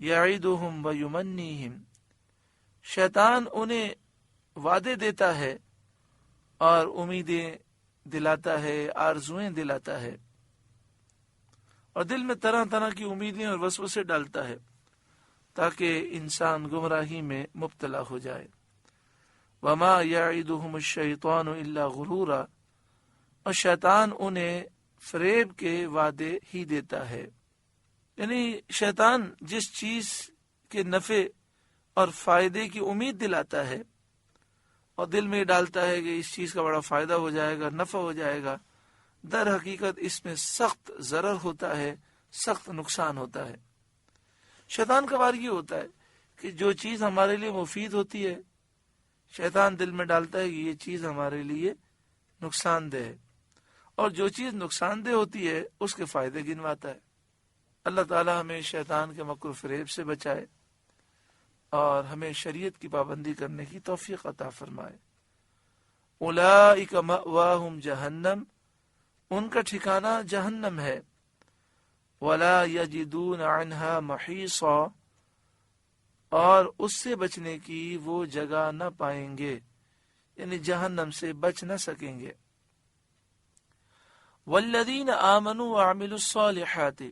یعدہم ویمنیہم، شیطان انہیں وعدے دیتا ہے اور امیدیں دلاتا ہے، آرزویں دلاتا ہے، اور دل میں طرح طرح کی امیدیں اور وسوسے ڈالتا ہے تاکہ انسان گمراہی میں مبتلا ہو جائے۔ وما یعدہم الشیطان الا غرورا، اور شیطان انہیں فریب کے وعدے ہی دیتا ہے۔ یعنی شیطان جس چیز کے نفع اور فائدے کی امید دلاتا ہے اور دل میں ڈالتا ہے کہ اس چیز کا بڑا فائدہ ہو جائے گا، نفع ہو جائے گا، در حقیقت اس میں سخت ضرر ہوتا ہے، سخت نقصان ہوتا ہے۔ شیطان کا وار یہ ہوتا ہے کہ جو چیز ہمارے لیے مفید ہوتی ہے، شیطان دل میں ڈالتا ہے کہ یہ چیز ہمارے لیے نقصان دہ ہے، اور جو چیز نقصان دہ ہوتی ہے اس کے فائدے گنواتا ہے۔ اللہ تعالی ہمیں شیطان کے مکر و فریب سے بچائے اور ہمیں شریعت کی پابندی کرنے کی توفیق عطا فرمائے۔ اولئک مأواہم جہنم، ان کا ٹھکانہ جہنم ہے۔ ولا یجدون عنہا محیصا، اور اس سے بچنے کی وہ جگہ نہ پائیں گے، یعنی جہنم سے بچ نہ سکیں گے۔ والذین آمنوا وعملوا الصالحات،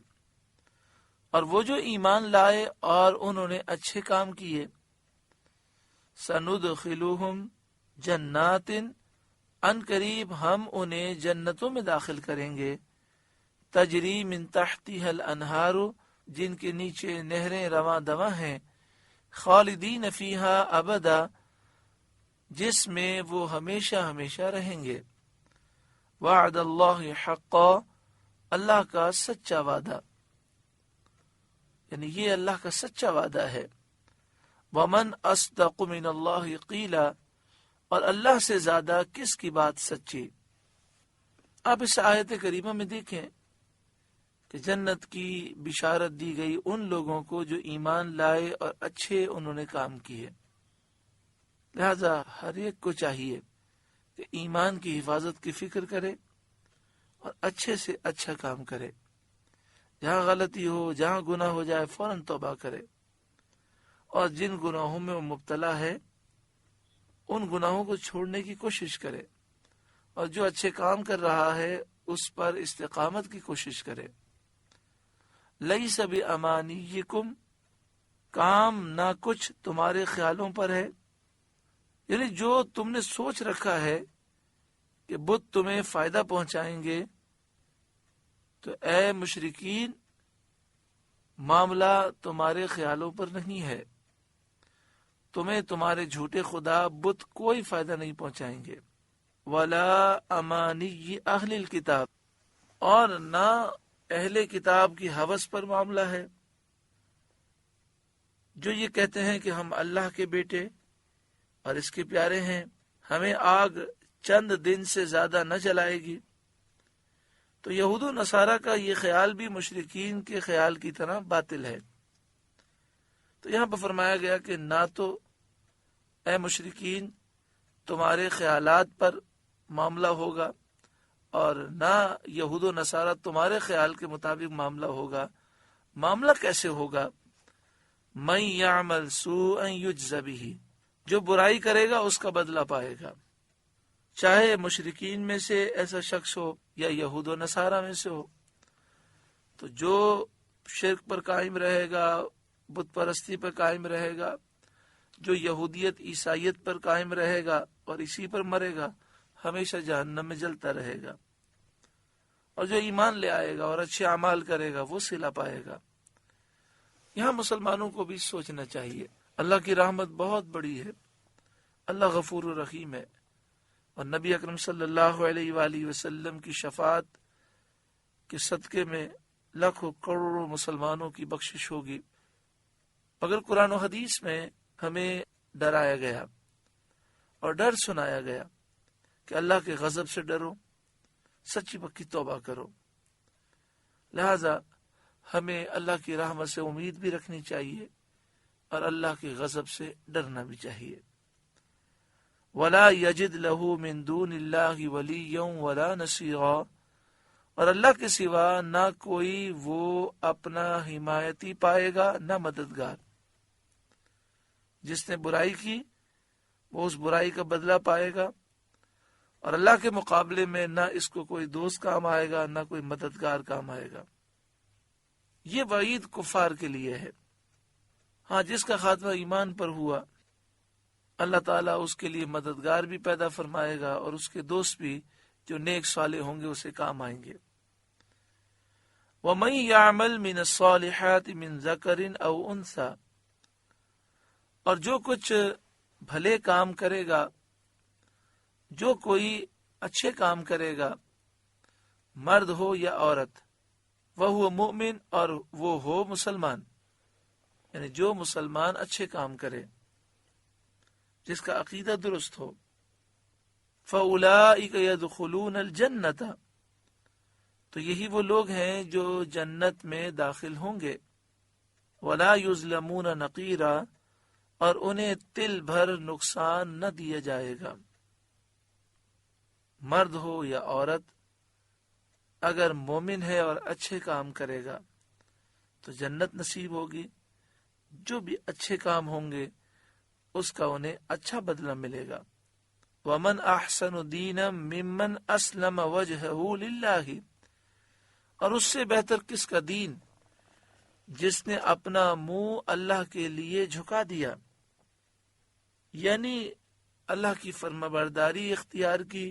اور وہ جو ایمان لائے اور انہوں نے اچھے کام کیے، سندخلہم جنات، ان قریب ہم انہیں جنتوں میں داخل کریں گے، تجری من تحتها الانہار، جن کے نیچے نہریں رواں دواں ہیں، خالدین فیہا ابدا، جس میں وہ ہمیشہ ہمیشہ رہیں گے۔ وعد اللہ حقا، اللہ کا سچا وعدہ، یعنی یہ اللہ کا سچا وعدہ ہے۔ ومن اصدق من اللہ قیلا، اور اللہ سے زیادہ کس کی بات سچی۔ آپ اس آیت کریمہ میں دیکھیں کہ جنت کی بشارت دی گئی ان لوگوں کو جو ایمان لائے اور اچھے انہوں نے کام کیے۔ لہذا ہر ایک کو چاہیے کہ ایمان کی حفاظت کی فکر کرے اور اچھے سے اچھا کام کرے، جہاں غلطی ہو، جہاں گناہ ہو جائے فوراً توبہ کرے، اور جن گناہوں میں وہ مبتلا ہے ان گناہوں کو چھوڑنے کی کوشش کرے، اور جو اچھے کام کر رہا ہے اس پر استقامت کی کوشش کرے۔ لیس بامانیکم، کام نہ کچھ تمہارے خیالوں پر ہے، یعنی جو تم نے سوچ رکھا ہے کہ بت تمہیں فائدہ پہنچائیں گے، تو اے مشرکین معاملہ تمہارے خیالوں پر نہیں ہے، تمہیں تمہارے جھوٹے خدا بت کوئی فائدہ نہیں پہنچائیں گے۔ ولا امانی اہل الکتاب، اور نہ اہل کتاب کی ہوس پر معاملہ ہے، جو یہ کہتے ہیں کہ ہم اللہ کے بیٹے اور اس کے پیارے ہیں، ہمیں آگ چند دن سے زیادہ نہ جلائے گی۔ تو یہود و نصارہ کا یہ خیال بھی مشرکین کے خیال کی طرح باطل ہے۔ تو یہاں پر فرمایا گیا کہ نہ تو اے مشرکین تمہارے خیالات پر معاملہ ہوگا، اور نہ یہود و نصارہ تمہارے خیال کے مطابق معاملہ ہوگا۔ معاملہ کیسے ہوگا؟ من یعمل سوءا یجز بہ، جو برائی کرے گا اس کا بدلہ پائے گا، چاہے مشرکین میں سے ایسا شخص ہو یا یہود و نصارہ میں سے ہو۔ تو جو شرک پر قائم رہے گا، بت پرستی پر قائم رہے گا، جو یہودیت عیسائیت پر قائم رہے گا اور اسی پر مرے گا، ہمیشہ جہنم میں جلتا رہے گا، اور جو ایمان لے آئے گا اور اچھے اعمال کرے گا وہ صلہ پائے گا۔ یہاں مسلمانوں کو بھی سوچنا چاہیے، اللہ کی رحمت بہت بڑی ہے، اللہ غفور و رحیم ہے، اور نبی اکرم صلی اللہ علیہ وآلہ وسلم کی شفاعت کے صدقے میں لاکھوں کروڑوں مسلمانوں کی بخشش ہوگی۔ مگر قرآن و حدیث میں ہمیں ڈرایا گیا اور ڈر سنایا گیا کہ اللہ کے غضب سے ڈرو، سچی پکی توبہ کرو۔ لہذا ہمیں اللہ کی رحمت سے امید بھی رکھنی چاہیے اور اللہ کے غضب سے ڈرنا بھی چاہیے۔ وَلَا يَجِدْ لَهُ مِن دُونِ اللَّهِ وَلِيًّا وَلَا نَصِيرًا، اور اللہ کے سوا نہ کوئی وہ اپنا حمایتی پائے گا نہ مددگار۔ جس نے برائی کی وہ اس برائی کا بدلہ پائے گا، اور اللہ کے مقابلے میں نہ اس کو کوئی دوست کام آئے گا نہ کوئی مددگار کام آئے گا۔ یہ وعید کفار کے لیے ہے۔ ہاں، جس کا خاتمہ ایمان پر ہوا اللہ تعالیٰ اس کے لیے مددگار بھی پیدا فرمائے گا، اور اس کے دوست بھی جو نیک صالح ہوں گے اسے کام آئیں گے۔ وَمَن يَعْمَلْ مِنَ الصَّالِحَاتِ مِن ذَكَرٍ أَوْ أُنثَىٰ، اور جو کچھ بھلے کام کرے گا، جو کوئی اچھے کام کرے گا، مرد ہو یا عورت، وَهُوَ مُؤْمِنٌ، اور وہ ہو مسلمان، یعنی جو مسلمان اچھے کام کرے، جس کا عقیدہ درست ہو، فَأُولَٰئِكَ يَدْخُلُونَ الْجَنَّةَ، تو یہی وہ لوگ ہیں جو جنت میں داخل ہوں گے، وَلَا يُظْلَمُونَ نَقِيرًا، اور انہیں تل بھر نقصان نہ دیا جائے گا۔ مرد ہو یا عورت اگر مومن ہے اور اچھے کام کرے گا تو جنت نصیب ہوگی، جو بھی اچھے کام ہوں گے اس کا انہیں اچھا بدلہ ملے گا۔ وَمَنْ أَحْسَنُ دِينًا مِّمَّنْ أَسْلَمَ وَجْهَهُ لِلَّهِ، اور اس سے بہتر کس کا دین جس نے اپنا منہ اللہ کے لیے جھکا دیا، یعنی اللہ کی فرما برداری اختیار کی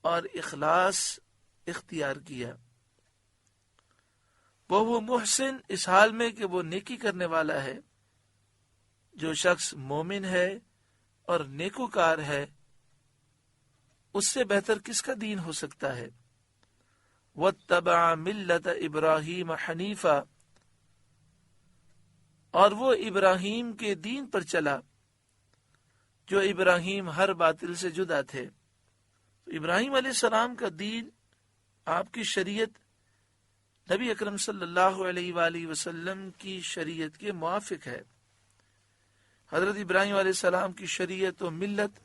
اور اخلاص اختیار کیا۔ وہ محسن، اس حال میں کہ وہ نیکی کرنے والا ہے۔ جو شخص مومن ہے اور نیکوکار ہے اس سے بہتر کس کا دین ہو سکتا ہے۔ وَاتَّبَعَ مِلَّةَ إِبْرَاهِيمَ حَنِيفًا، اور وہ ابراہیم کے دین پر چلا جو ابراہیم ہر باطل سے جدا تھے۔ ابراہیم علیہ السلام کا دین، آپ کی شریعت نبی اکرم صلی اللہ علیہ وآلہ وسلم کی شریعت کے موافق ہے۔ حضرت ابراہیم علیہ السلام کی شریعت و ملت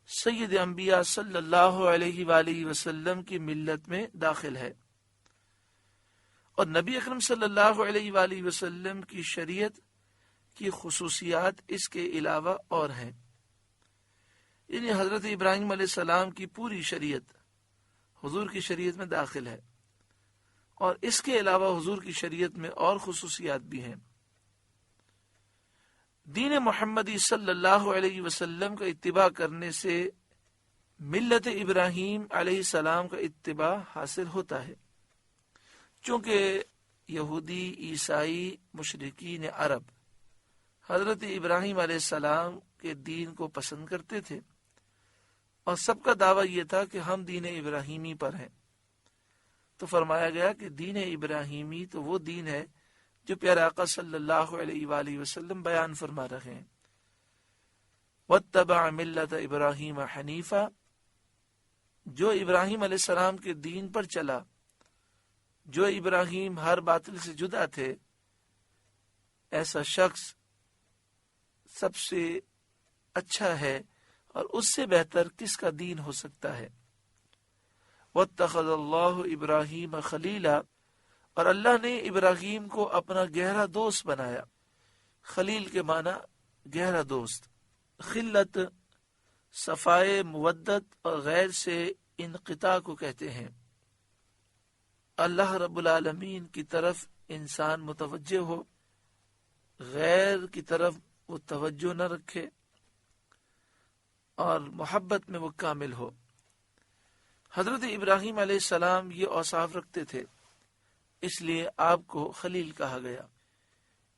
سید انبیاء صلی اللہ علیہ وآلہ وسلم کی ملت میں داخل ہے، اور نبی اکرم صلی اللہ علیہ وآلہ وسلم کی شریعت کی خصوصیات اس کے علاوہ اور ہیں، یعنی حضرت ابراہیم علیہ السلام کی پوری شریعت حضور کی شریعت میں داخل ہے، اور اس کے علاوہ حضور کی شریعت میں اور خصوصیات بھی ہیں۔ دین محمدی صلی اللہ علیہ وسلم کا اتباع کرنے سے ملت ابراہیم علیہ السلام کا اتباع حاصل ہوتا ہے، چونکہ یہودی، عیسائی، مشرکین عرب حضرت ابراہیم علیہ السلام کے دین کو پسند کرتے تھے، اور سب کا دعویٰ یہ تھا کہ ہم دین ابراہیمی پر ہیں۔ تو فرمایا گیا کہ دین ابراہیمی تو وہ دین ہے جو پیارے آقا صلی اللہ علیہ وآلہ وسلم بیان فرما رہے ہیں۔ وَاتَّبَعَ مِلَّةَ إِبْرَاهِيمَ حَنِيفًا، جو ابراہیم علیہ السلام کے دین پر چلا، جو ابراہیم ہر باطل سے جدا تھے، ایسا شخص سب سے اچھا ہے، اور اس سے بہتر کس کا دین ہو سکتا ہے۔ وَاتَّخَذَ اللَّهُ إِبْرَاهِيمَ خَلِيلًا، اور اللہ نے ابراہیم کو اپنا گہرا دوست بنایا۔ خلیل کے معنی گہرا دوست۔ خلت صفائے مودت اور غیر سے انقطاع کو کہتے ہیں۔ اللہ رب العالمین کی طرف انسان متوجہ ہو، غیر کی طرف وہ توجہ نہ رکھے، اور محبت میں وہ کامل ہو۔ حضرت ابراہیم علیہ السلام یہ اوصاف رکھتے تھے، اس لیے آپ کو خلیل کہا گیا۔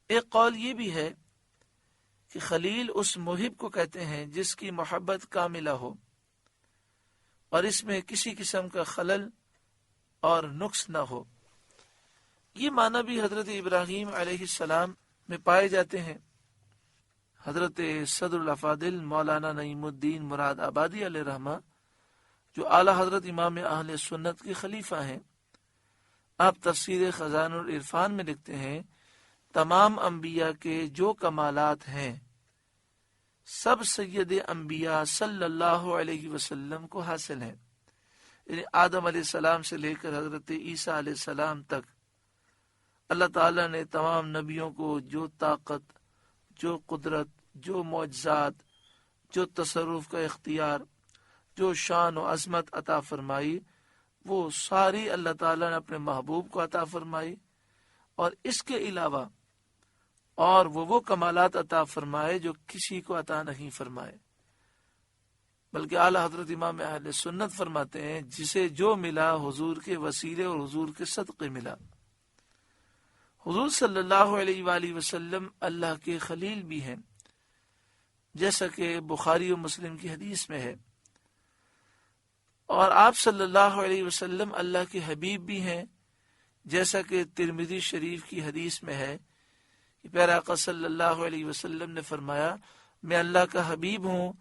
ایک قول یہ بھی ہے کہ خلیل اس محب کو کہتے ہیں جس کی محبت کاملہ ہو اور اس میں کسی قسم کا خلل اور نقص نہ ہو۔ یہ معنی بھی حضرت ابراہیم علیہ السلام میں پائے جاتے ہیں۔ حضرت صدر الافاضل مولانا نعیم الدین مراد آبادی علیہ رحمہ، جو اعلی حضرت امام اہل سنت کے خلیفہ ہیں، آپ تفسیر خزان العرفان میں لکھتے ہیں، تمام انبیاء کے جو کمالات ہیں سب سید انبیاء صلی اللہ علیہ وسلم کو حاصل ہیں، یعنی آدم علیہ السلام سے لے کر حضرت عیسیٰ علیہ السلام تک اللہ تعالیٰ نے تمام نبیوں کو جو طاقت، جو قدرت، جو معجزات، جو تصرف کا اختیار، جو شان و عظمت عطا فرمائی، وہ ساری اللہ تعالیٰ نے اپنے محبوب کو عطا فرمائی، اور اس کے علاوہ اور وہ کمالات عطا فرمائے جو کسی کو عطا نہیں فرمائے۔ بلکہ اعلیٰ حضرت امام اہل سنت فرماتے ہیں جسے جو ملا حضور کے وسیلے اور حضور کے صدقے ملا۔ حضور صلی اللہ علیہ وآلہ وسلم اللہ کے خلیل بھی ہیں، جیسا کہ بخاری و مسلم کی حدیث میں ہے، اور آپ صلی اللہ علیہ وسلم اللہ کے حبیب بھی ہیں، جیسا کہ ترمذی شریف کی حدیث میں ہے کہ پیارے آقا صلی اللہ علیہ وسلم نے فرمایا، میں اللہ کا حبیب ہوں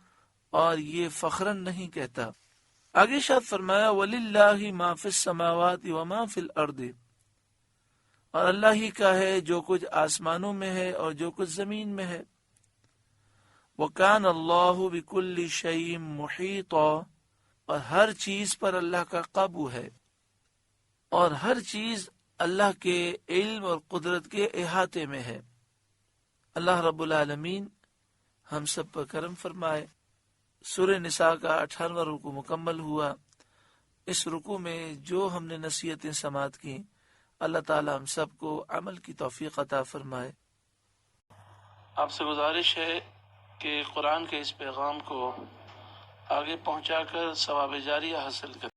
اور یہ فخراً نہیں کہتا۔ آگے ارشاد فرمایا، وَلِلَّهِ مَا فِي السَّمَاوَاتِ وَمَا فِي الْأَرْضِ، اور اللہ ہی کا ہے جو کچھ آسمانوں میں ہے اور جو کچھ زمین میں ہے۔ وَكَانَ اللَّهُ بِكُلِّ شَيْءٍ مُحِيطًا، اور ہر چیز پر اللہ کا قابو ہے، اور ہر چیز اللہ کے علم اور قدرت کے احاطے میں ہے۔ اللہ رب العالمین ہم سب پر کرم فرمائے۔ سورہ نساء کا 18واں رکوع مکمل ہوا۔ اس رکوع میں جو ہم نے نصیحتیں سماعت کی، اللہ تعالی ہم سب کو عمل کی توفیق عطا فرمائے۔ آپ سے گزارش ہے کہ قرآن کے اس پیغام کو آگے پہنچا کر ثواب جاریہ حاصل کریں۔